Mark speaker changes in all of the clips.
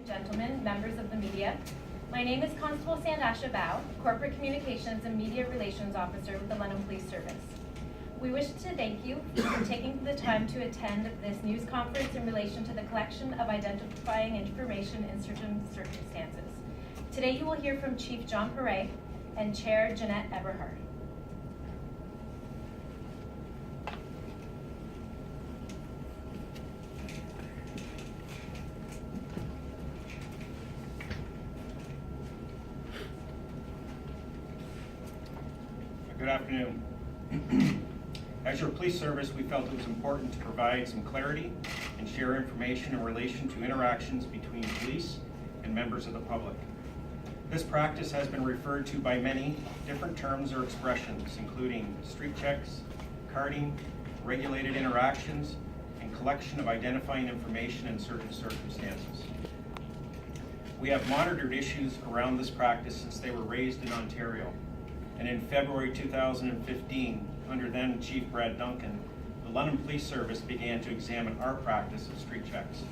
Speaker 1: gentlemen, members of the media. My name is Constable Sandasha Bao, Corporate Communications and Media Relations Officer with the London Police Service. We wish to thank you for taking the time to attend this news conference in relation to the collection of identifying information in certain circumstances. Today you will hear from Chief John Perret and Chair Jeanette Eberhard.
Speaker 2: Good afternoon. As your police service, we felt it was important to provide some clarity and share information in relation to interactions between police and members of the public. This practice has been referred to by many different terms or expressions, including street checks, carding, regulated interactions, and collection of identifying information in certain circumstances. We have monitored issues around this practice since they were raised in Ontario. And in February 2015, under then Chief Brad Duncan, the London Police Service began to examine our practice of street checks.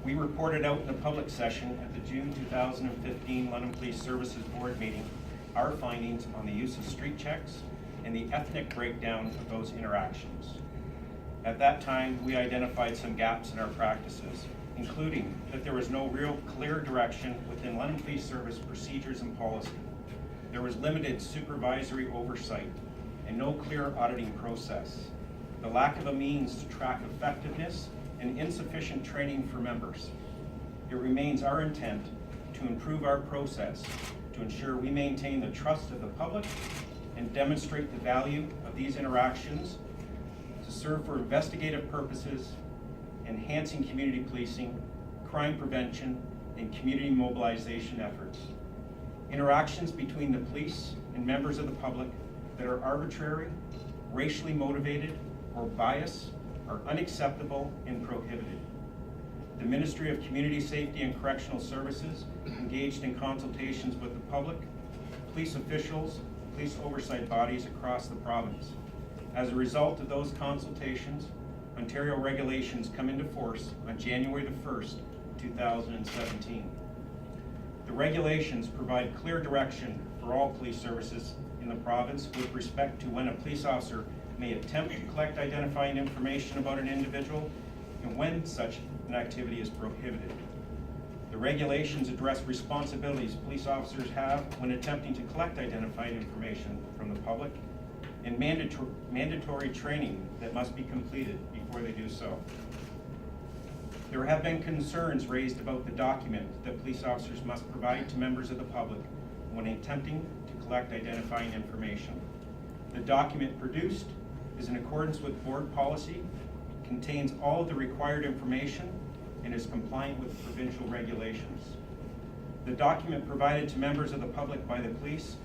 Speaker 2: We reported out in a public session at the June 2015 London Police Services Board meeting our findings on the use of street checks and the ethnic breakdown of those interactions. At that time, we identified some gaps in our practices, including that there was no real clear direction within London Police Service procedures and policy. There was limited supervisory oversight and no clear auditing process, the lack of a means to track effectiveness, and insufficient training for members. It remains our intent to improve our process to ensure we maintain the trust of the public and demonstrate the value of these interactions to serve for investigative purposes, enhancing community policing, crime prevention, and community mobilization efforts. Interactions between the police and members of the public that are arbitrary, racially motivated, or biased are unacceptable and prohibited. The Ministry of Community Safety and Correctional Services engaged in consultations with the public, police officials, police oversight bodies across the province. As a result of those consultations, Ontario regulations come into force on January the 1st, 2017. The regulations provide clear direction for all police services in the province with respect to when a police officer may attempt to collect identifying information about an individual and when such an activity is prohibited. The regulations address responsibilities police officers have when attempting to collect identifying information from the public and mandatory training that must be completed before they do so. There have been concerns raised about the document that police officers must provide to members of the public when attempting to collect identifying information. The document produced is in accordance with board policy, contains all of the required information, and is compliant with provincial regulations. The document provided to members of the public by the police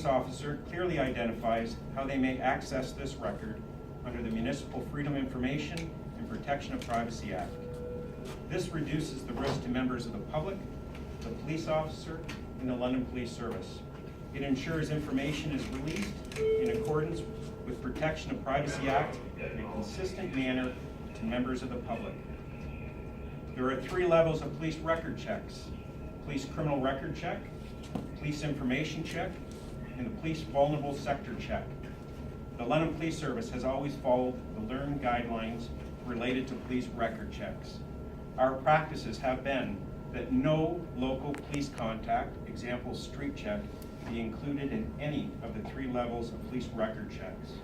Speaker 2: officer clearly identifies how they may access this record under the Municipal Freedom Information and Protection of Privacy Act. This reduces the risk to members of the public, the police officer, and the London Police Service. It ensures information is released in accordance with Protection of Privacy Act in a consistent manner to members of the public. There are 3 levels of police record checks: police criminal record check, police information check, and the police vulnerable sector check. The London Police Service has always followed the LEARN guidelines related to police record checks. Our practices have been that no local police contact, example street check, be included in any of the 3 levels of police record checks.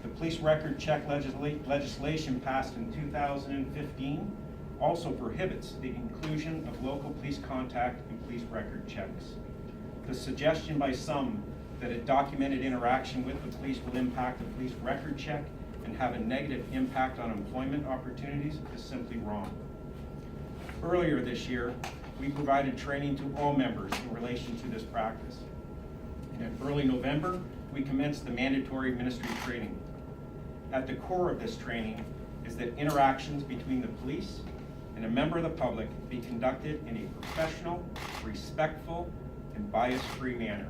Speaker 2: The police record check legislation passed in 2015 also prohibits the inclusion of local police contact in police record checks. The suggestion by some that a documented interaction with the police will impact the police record check and have a negative impact on employment opportunities is simply wrong. Earlier this year, we provided training to all members in relation to this practice. And in early November, we commenced the mandatory ministry training. At the core of this training is that interactions between the police and a member of the public be conducted in a professional, respectful, and bias-free manner.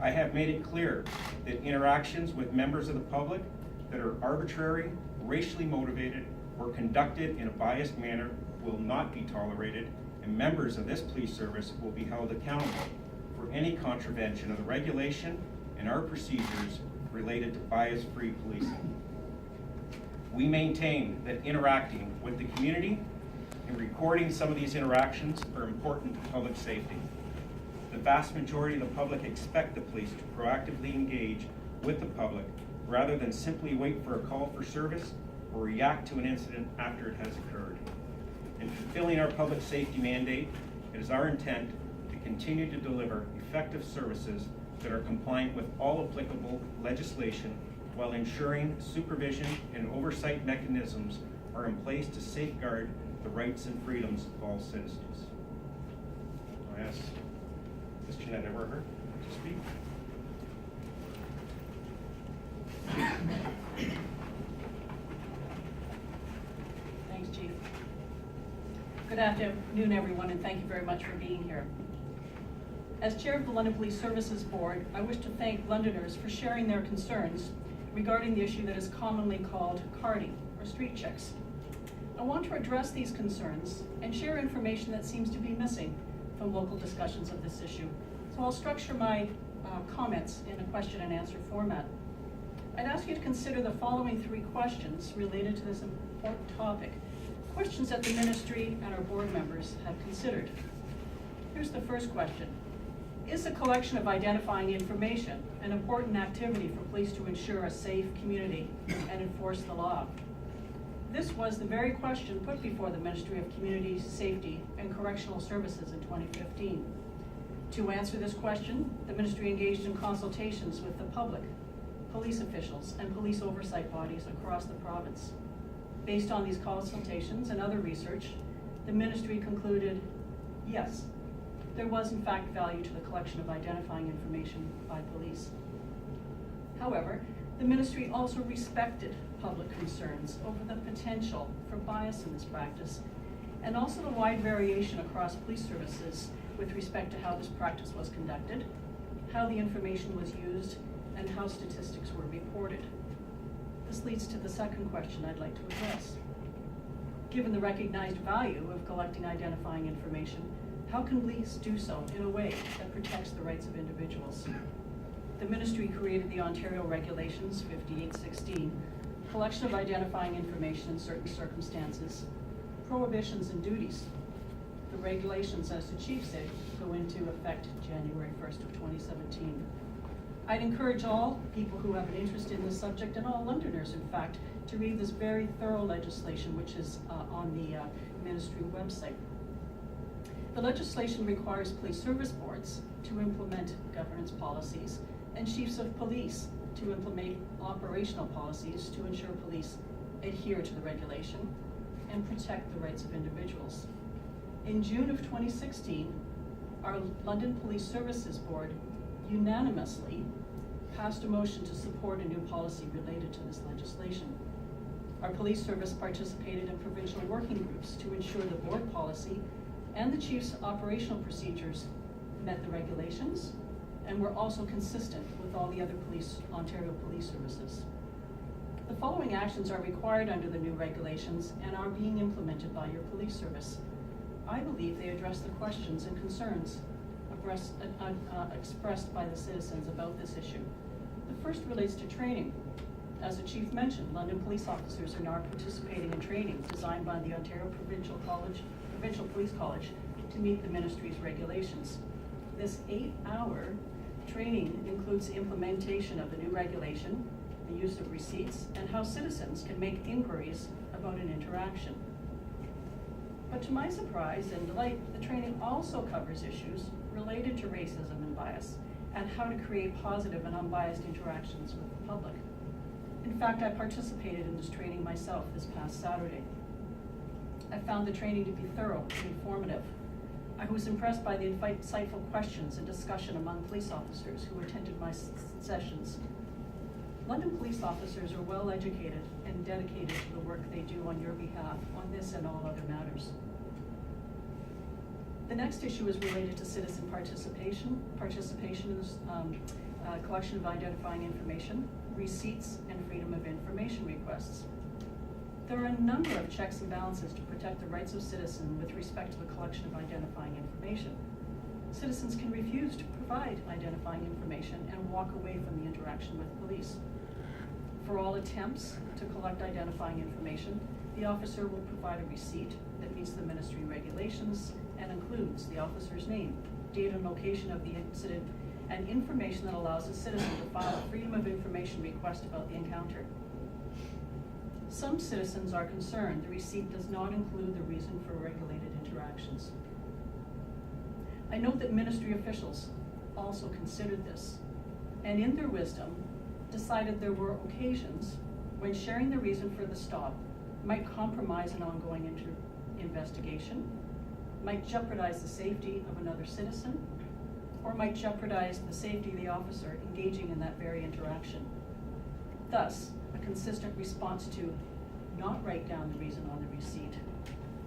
Speaker 2: I have made it clear that interactions with members of the public that are arbitrary, racially motivated, or conducted in a biased manner will not be tolerated, and members of this police service will be held accountable for any contravention of the regulation and our procedures related to bias-free policing. We maintain that interacting with the community and recording some of these interactions are important to public safety. The vast majority of the public expect the police to proactively engage with the public rather than simply wait for a call for service or react to an incident after it has occurred. In fulfilling our public safety mandate, it is our intent to continue to deliver effective services that are compliant with all applicable legislation while ensuring supervision and oversight mechanisms are in place to safeguard the rights and freedoms of all citizens. I ask Ms. Jeanette Everhart to speak.
Speaker 3: Thanks, Chief. Good afternoon, everyone, and thank you very much for being here. As Chair of the London Police Services Board, I wish to thank Londoners for sharing their concerns regarding the issue that is commonly called carding, or street checks. I want to address these concerns and share information that seems to be missing from local discussions of this issue. So I'll structure my comments in a question and answer format. I'd ask you to consider the following 3 questions related to this important topic, questions that the ministry and our board members have considered. Here's the first question. Is the collection of identifying information an important activity for police to ensure a safe community and enforce the law? This was the very question put before the Ministry of Community Safety and Correctional Services in 2015. To answer this question, the ministry engaged in consultations with the public, police officials, and police oversight bodies across the province. Based on these consultations and other research, the ministry concluded, yes, there was in fact value to the collection of identifying information by police. However, the ministry also respected public concerns over the potential for bias in this practice, and also the wide variation across police services with respect to how this practice was conducted, how the information was used, and how statistics were reported. This leads to the second question I'd like to address. Given the recognized value of collecting identifying information, how can police do so in a way that protects the rights of individuals? The ministry created the Ontario Regulations 5816, collection of identifying information in certain circumstances, prohibitions and duties. The regulations, as the chief said, go into effect January 1st of 2017. I'd encourage all people who have an interest in this subject, and all Londoners, in fact, to read this very thorough legislation, which is on the ministry website. The legislation requires police service boards to implement governance policies and chiefs of police to implement operational policies to ensure police adhere to the regulation and protect the rights of individuals. In June of 2016, our London Police Services Board unanimously passed a motion to support a new policy related to this legislation. Our police service participated in provincial working groups to ensure the board policy and the chief's operational procedures met the regulations and were also consistent with all the other Ontario police services. The following actions are required under the new regulations and are being implemented by your police service. I believe they address the questions and concerns expressed by the citizens about this issue. The first relates to training. As the chief mentioned, London police officers are now participating in training designed by the Ontario Provincial Police College to meet the ministry's regulations. This 8-hour training includes the implementation of the new regulation, the use of receipts, and how citizens can make inquiries about an interaction. But to my surprise and delight, the training also covers issues related to racism and bias, and how to create positive and unbiased interactions with the public. In fact, I participated in this training myself this past Saturday. I found the training to be thorough and informative. I was impressed by the insightful questions and discussion among police officers who attended my sessions. London police officers are well educated and dedicated to the work they do on your behalf on this and all other matters. The next issue is related to citizen participation in this collection of identifying information, receipts, and freedom of information requests. There are a number of checks and balances to protect the rights of citizens with respect to the collection of identifying information. Citizens can refuse to provide identifying information and walk away from the interaction with police. For all attempts to collect identifying information, the officer will provide a receipt that meets the ministry regulations and includes the officer's name, date and location of the incident, and information that allows a citizen to file a Freedom of Information request about the encounter. Some citizens are concerned the receipt does not include the reason for regulated interactions. I note that ministry officials also considered this, and in their wisdom, decided there were occasions when sharing the reason for the stop might compromise an ongoing investigation, might jeopardize the safety of another citizen, or might jeopardize the safety of the officer engaging in that very interaction. Thus, a consistent response to not write down the reason on the receipt,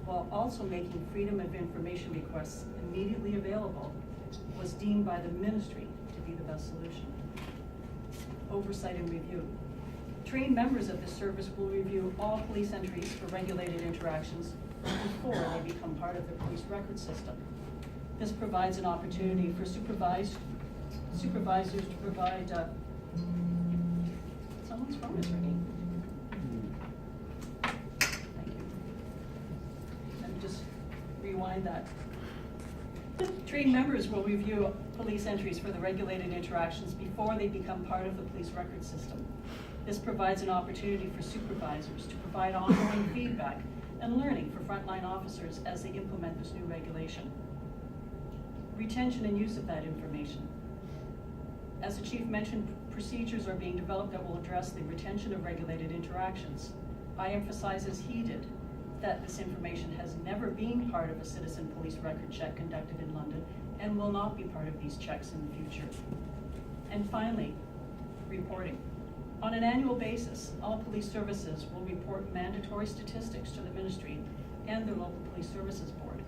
Speaker 3: while also making Freedom of Information requests immediately available, was deemed by the ministry to be the best solution. Oversight and review. Trained members of this service will review all police entries for regulated interactions before they become part of the police record system. This provides an opportunity for supervisors to provide, someone's phone is ringing. Thank you. Let me just rewind that. Trained members will review police entries for the regulated interactions before they become part of the police record system. This provides an opportunity for supervisors to provide ongoing feedback and learning for frontline officers as they implement this new regulation. Retention and use of that information. As the chief mentioned, procedures are being developed that will address the retention of regulated interactions. I emphasize, as he did, that this information has never been part of a citizen police record check conducted in London and will not be part of these checks in the future. And finally, reporting. On an annual basis, all police services will report mandatory statistics to the ministry and the local police services board.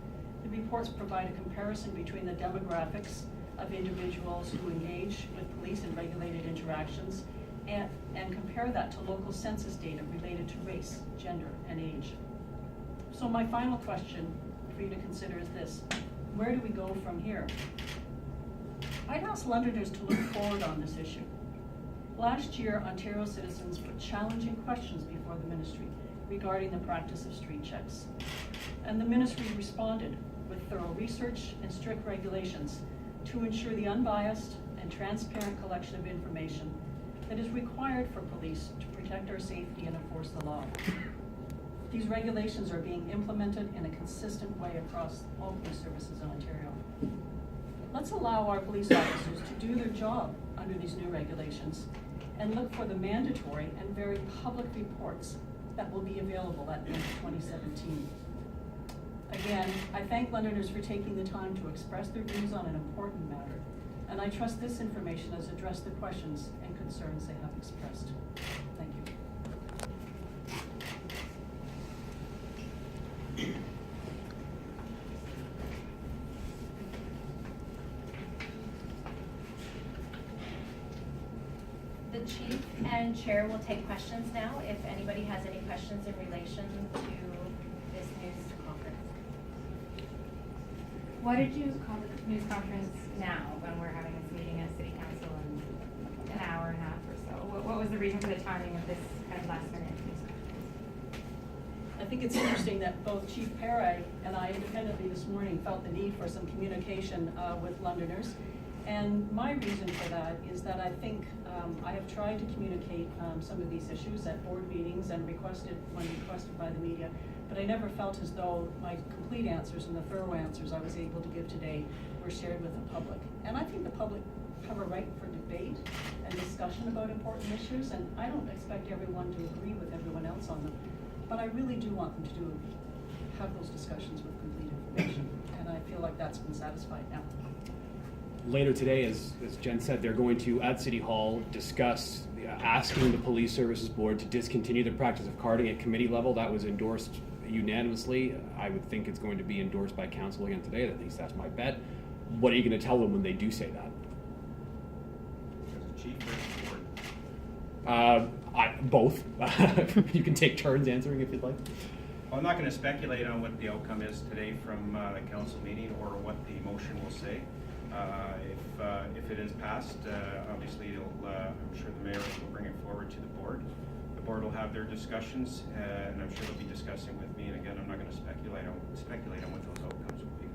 Speaker 3: The reports provide a comparison between the demographics of individuals who engage with police in regulated interactions and compare that to local census data related to race, gender, and age. So my final question for you to consider is this: where do we go from here? I'd ask Londoners to look forward on this issue. Last year, Ontario citizens put challenging questions before the ministry regarding the practice of street checks. And the ministry responded with thorough research and strict regulations to ensure the unbiased and transparent collection of information that is required for police to protect our safety and enforce the law. These regulations are being implemented in a consistent way across all police services in Ontario. Let's allow our police officers to do their job under these new regulations and look for the mandatory and very public reports that will be available at the end of 2017. Again, I thank Londoners for taking the time to express their views on an important matter, and I trust this information has addressed the questions and concerns they have expressed. Thank you.
Speaker 1: The chief and chair will take questions now, if anybody has any questions in relation to this news conference.
Speaker 4: Why did you call the news conference now when we're having this meeting as city council in an hour and a half or so? What was the reason for the timing of this kind of last minute news conference?
Speaker 3: I think it's interesting that both Chief Perry and I independently this morning felt the need for some communication with Londoners. And my reason for that is that I think I have tried to communicate some of these issues at board meetings and when requested by the media, but I never felt as though my complete answers and the thorough answers I was able to give today were shared with the public. And I think the public have a right for debate and discussion about important issues, and I don't expect everyone to agree with everyone else on them, but I really do want them to have those discussions with complete information, and I feel like that's been satisfied now.
Speaker 5: Later today, as Jen said, they're going to, at City Hall, discuss asking the Police Services Board to discontinue the practice of carding at committee level. That was endorsed unanimously. I would think it's going to be endorsed by council again today. At least that's my bet. What are you going to tell them when they do say that?
Speaker 2: As a chief or as a board?
Speaker 5: Both. You can take turns answering if you'd like.
Speaker 2: Well, I'm not going to speculate on what the outcome is today from the council meeting or what the motion will say. If it is passed, obviously I'm sure the mayor will bring it forward to the board. The board will have their discussions, and I'm sure they'll be discussing with me. And again, I'm not going to speculate on what those outcomes will be.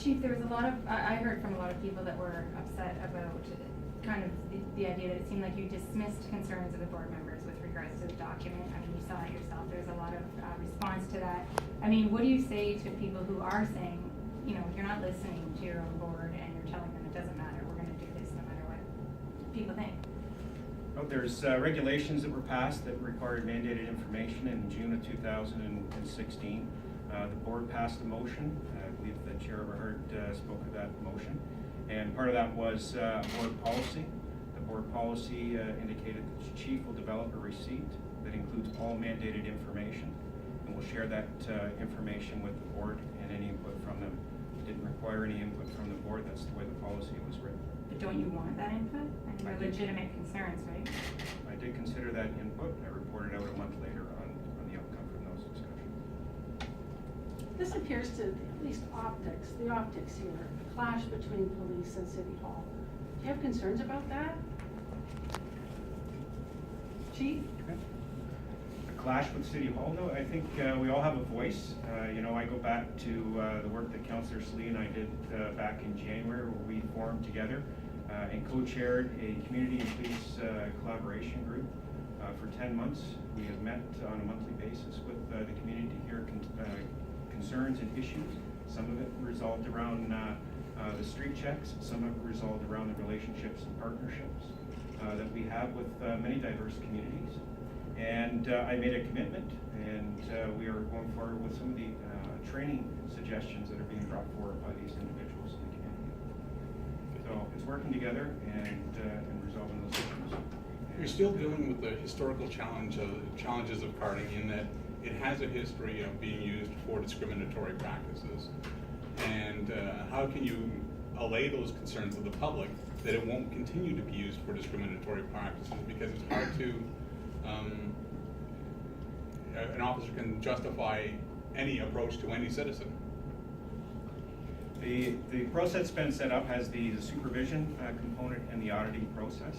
Speaker 4: Chief, there was a lot of, I heard from a lot of people that were upset about kind of the idea that it seemed like you dismissed concerns of the board members with regards to the document. I mean, you saw it yourself. There's a lot of response to that. I mean, what do you say to people who are saying, you know, you're not listening to your own board and you're telling them it doesn't matter, we're going to do this no matter what people think?
Speaker 2: Well, there's regulations that were passed that required mandated information in June of 2016. The board passed a motion. I believe that Chair Everhart spoke of that motion. And part of that was board policy. The board policy indicated that the chief will develop a receipt that includes all mandated information, and will share that information with the board and any input from them. It didn't require any input from the board. That's the way the policy was written.
Speaker 4: But don't you want that input? I mean, they're legitimate concerns, right?
Speaker 2: I did consider that input. I reported out a month later on the outcome from those discussions.
Speaker 6: This appears to, at least the optics here, a clash between police and City Hall. Do you have concerns about that?
Speaker 3: Chief?
Speaker 2: A clash with City Hall? No, I think we all have a voice. You know, I go back to the work that Councillor Slee and I did back in January, where we formed together and co-chaired a community and police collaboration group for 10 months. We have met on a monthly basis with the community to hear concerns and issues. Some of it resolved around the street checks, some of it resolved around the relationships and partnerships that we have with many diverse communities. And I made a commitment, and we are going forward with some of the training suggestions that are being brought forward by these individuals in the community. So it's working together and resolving those issues.
Speaker 7: You're still dealing with the historical challenges of carding in that it has a history of being used for discriminatory practices. And how can you allay those concerns of the public that it won't continue to be used for discriminatory practices? Because it's hard to, an officer can justify any approach to any citizen.
Speaker 2: The process that's been set up has the supervision component and the auditing process.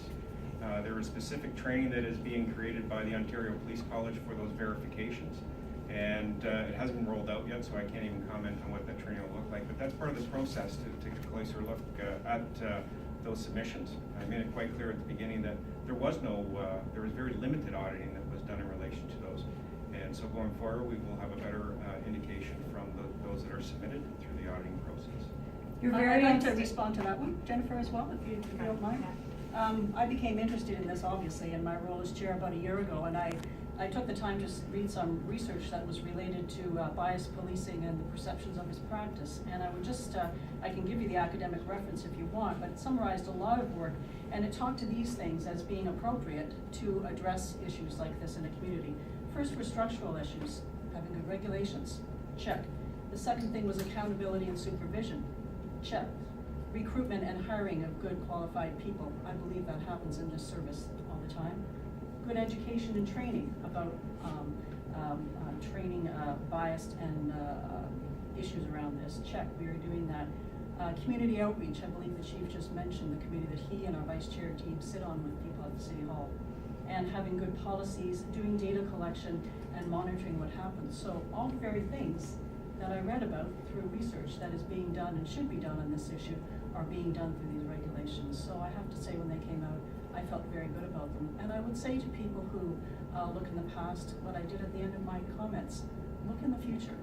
Speaker 2: There is specific training that is being created by the Ontario Police College for those verifications. And it hasn't been rolled out yet, so I can't even comment on what that training will look like. But that's part of the process to take a closer look at those submissions. I made it quite clear at the beginning that there was very limited auditing that was done in relation to those. And so going forward, we will have a better indication from those that are submitted through the auditing process.
Speaker 4: You're
Speaker 3: I'd
Speaker 4: very
Speaker 3: like to
Speaker 4: interested.
Speaker 3: respond to that one, Jennifer, as well, if you don't mind. I became interested in this, obviously, in my role as chair about a year ago, and I took the time to read some research that was related to bias policing and the perceptions of his practice. And I would just, I can give you the academic reference if you want, but it summarized a lot of work, and it talked to these things as being appropriate to address issues like this in a community. First were structural issues, having good regulations, check. The second thing was accountability and supervision, check. Recruitment and hiring of good qualified people. I believe that happens in this service all the time. Good education and training about training biased and issues around this. Check, we are doing that. Community outreach, I believe the chief just mentioned the committee that he and our vice chair team sit on with people at the City Hall. And having good policies, doing data collection and monitoring what happens. So all the very things that I read about through research that is being done and should be done on this issue are being done through these regulations. So I have to say, when they came out, I felt very good about them. And I would say to people who look in the past, what I did at the end of my comments, look in the future.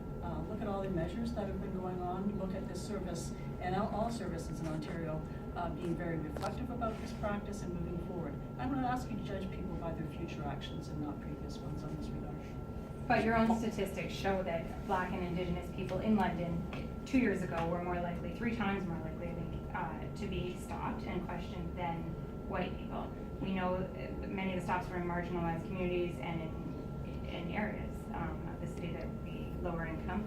Speaker 3: Look at all the measures that have been going on. Look at this service and all services in Ontario being very reflective about this practice and moving forward. I'm going to ask you to judge people by their future actions and not previous ones on this regard.
Speaker 4: But your own statistics show that Black and Indigenous people in London 2 years ago were more likely, 3 times more likely, I think, to be stopped and questioned than white people. We know many of the stops were in marginalized communities and in areas of the city that would be lower income.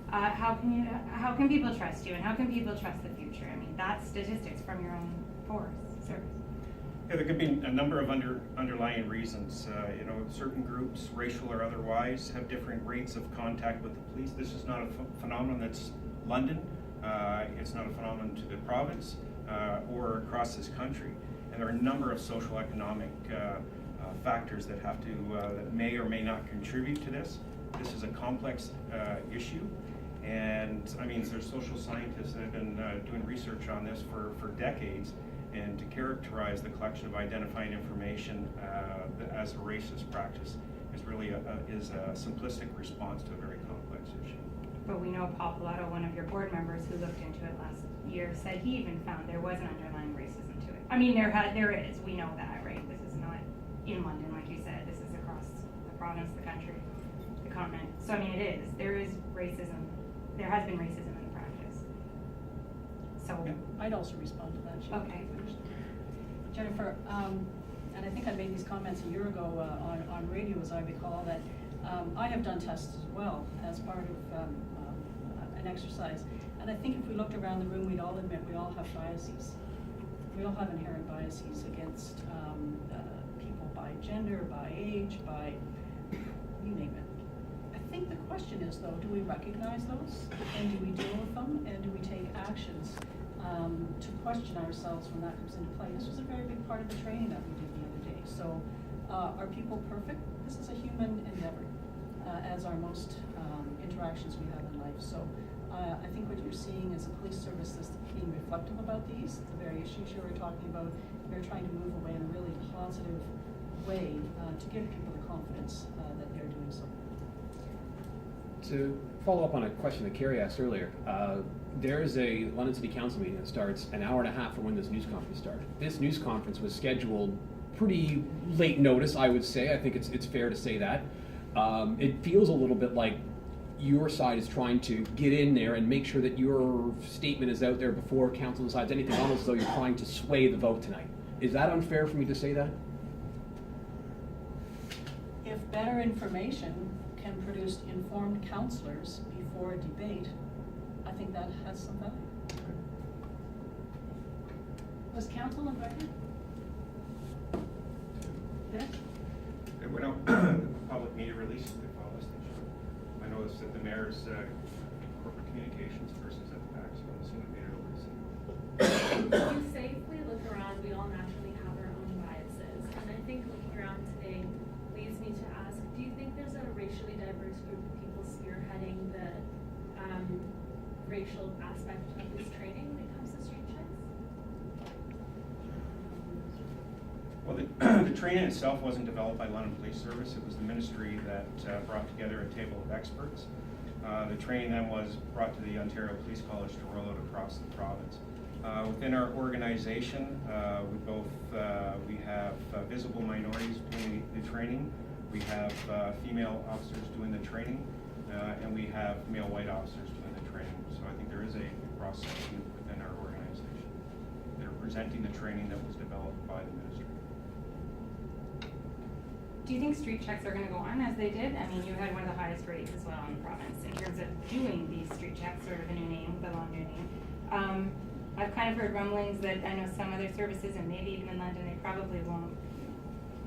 Speaker 4: How can people trust you, and how can people trust the future? I mean, that's statistics from your own force service.
Speaker 2: Yeah, there could be a number of underlying reasons. You know, certain groups, racial or otherwise, have different rates of contact with the police. This is not a phenomenon that's London. It's not a phenomenon to the province or across this country. And there are a number of social economic factors that have to that may or may not contribute to this. This is a complex issue. And I mean, there's social scientists that have been doing research on this for decades. And to characterize the collection of identifying information as a racist practice is really a simplistic response to a very complex issue.
Speaker 4: But we know Paul Pilato, one of your board members who looked into it last year, said he even found there was an underlying racism to it. I mean, there is, we know that, right? This is not in London, like you said, this is across the province, the country, the continent. So I mean, there is racism, there has been racism in the practice. So,
Speaker 2: Yeah.
Speaker 3: I'd also respond to that, Chief.
Speaker 4: Okay.
Speaker 3: Jennifer, and I think I made these comments a year ago on radio, as I recall, that I have done tests as well as part of an exercise. And I think if we looked around the room, we'd all admit we all have biases. We all have inherent biases against people by gender, by age, by you name it. I think the question is, though, do we recognize those? And do we deal with them? And do we take actions to question ourselves when that comes into play? This was a very big part of the training that we did the other day. So are people perfect? This is a human endeavor, as are most interactions we have in life. So I think what you're seeing is a police service that's being reflective about the very issues you were talking about. They're trying to move away in a really positive way to give people the confidence that they're doing so.
Speaker 5: To follow up on a question that Carrie asked earlier, there is a London City Council meeting that starts an hour and a half from when this news conference started. This news conference was scheduled pretty late notice, I would say. I think it's fair to say that. It feels a little bit like your side is trying to get in there and make sure that your statement is out there before council decides anything, almost as though you're trying to sway the vote tonight. Is that unfair for me to say that?
Speaker 3: If better information can produce informed councillors before a debate, I think that has some value.
Speaker 6: Was council invited? Did it?
Speaker 2: There were no public media releases that follow this. I noticed that the mayor's corporate communications person's at the back, so I'm assuming they made it over to City Hall.
Speaker 8: You say if we look around, we all naturally have our own biases. And I think looking around today leads me to ask, do you think there's a racially diverse group of people spearheading the racial aspect of this training when it comes to street checks?
Speaker 2: Well, the training itself wasn't developed by London Police Service. It was the ministry that brought together a table of experts. The training then was brought to the Ontario Police College to roll out across the province. Within our organization, we have visible minorities doing the training. We have female officers doing the training, and we have male white officers doing the training. So I think there is a cross-section within our organization that are presenting the training that was developed by the ministry.
Speaker 4: do you think street checks are gonna go on as they did? I mean, you had one of the highest rates as well in the province in terms of doing these street checks, or the new name, the long new name. I've kind of heard rumblings that I know some other services, and maybe even in London, they probably won't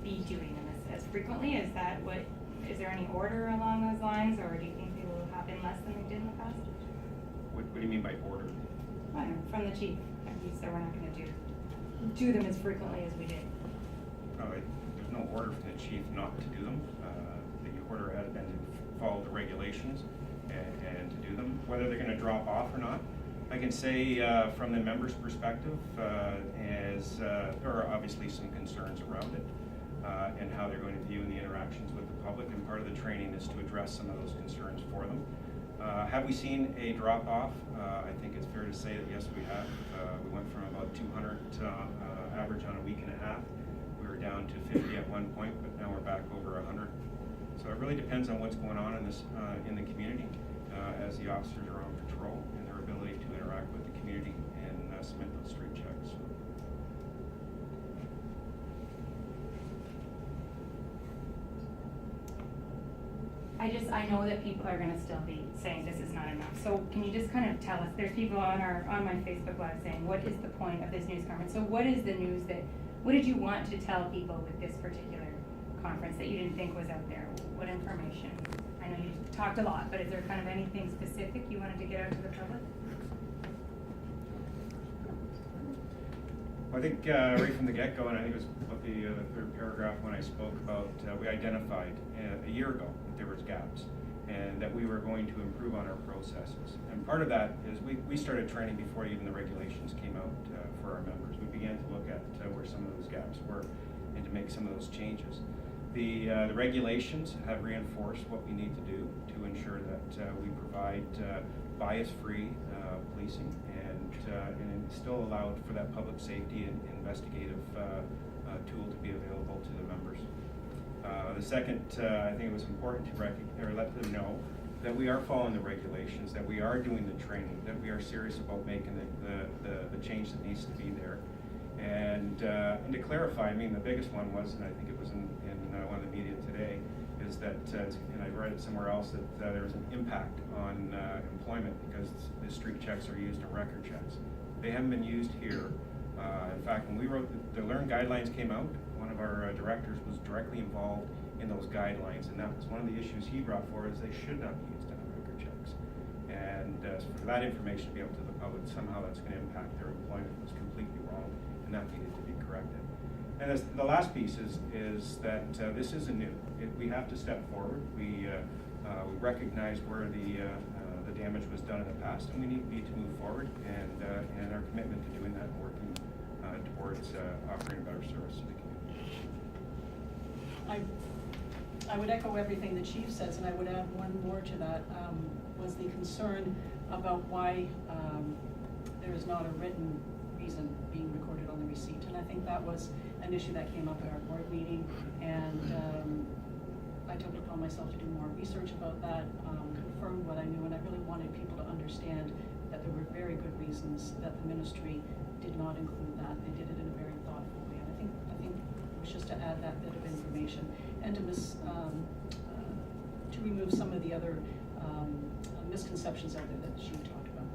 Speaker 4: be doing them as frequently. Is there any order along those lines, or do you think they will happen less than they did in the past?
Speaker 2: What do you mean by order?
Speaker 4: I don't know, from the chief, he said we're not gonna do them as frequently as we did.
Speaker 2: There's no order from the chief not to do them. The order had been to follow the regulations and to do them. Whether they're going to drop off or not, I can say from the members' perspective, there are obviously some concerns around it and how they're going to view in the interactions with the public, and part of the training is to address some of those concerns for them. Have we seen a drop off? I think it's fair to say that yes, we have. We went from about 200 average on a week and a half. We were down to 50 at one point, but now we're back over 100. So it really depends on what's going on in this in the community as the officers are on patrol, and their ability to interact with the community and submit those street checks.
Speaker 4: I know that people are gonna still be saying this is not enough. So can you just kind of tell us, there's people on my Facebook Live saying, what is the point of this news conference? So what is the news that what did you want to tell people with this particular conference that you didn't think was out there? What information? I know you talked a lot, but is there kind of anything specific you wanted to get out to the public?
Speaker 2: Well, I think right from the get-go, and I think it was about the third paragraph when I spoke about, we identified a year ago that there was gaps and that we were going to improve on our processes. And part of that is we started training before even the regulations came out for our members. We began to look at where some of those gaps were and to make some of those changes. The regulations have reinforced what we need to do to ensure that we provide bias-free policing and still allowed for that public safety and investigative tool to be available to the members. The second, I think it was important to let them know that we are following the regulations, that we are doing the training, that we are serious about making the change that needs to be there. And to clarify, I mean, the biggest one was, and I think it was in one of the media today, is that, and I read it somewhere else, that there was an impact on employment because the street checks are used in record checks. They haven't been used here. In fact, when we wrote the LEARN guidelines came out, one of our directors was directly involved in those guidelines, and that was one of the issues he brought forward, is they should not be used on record checks. And for that information to be out to the public, somehow that's going to impact their employment was completely wrong, and that needed to be corrected. And the last piece is that this isn't new. We have to step forward. We recognize where the damage was done in the past, and we need to move forward, and our commitment to doing that and working towards offering a better service to the community.
Speaker 3: I would echo everything the chief says, and I would add one more to that, was the concern about why there is not a written reason being recorded on the receipt. And I think that was an issue that came up at our board meeting, and I took it upon myself to do more research about that, confirmed what I knew, and I really wanted people to understand that there were very good reasons that the ministry did not include that. They did it in a very thoughtful way, and I think it was just to add that bit of information and to remove some of the other misconceptions out there that she talked about.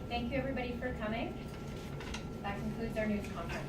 Speaker 1: Thank you, everybody, for coming. That concludes our news conference.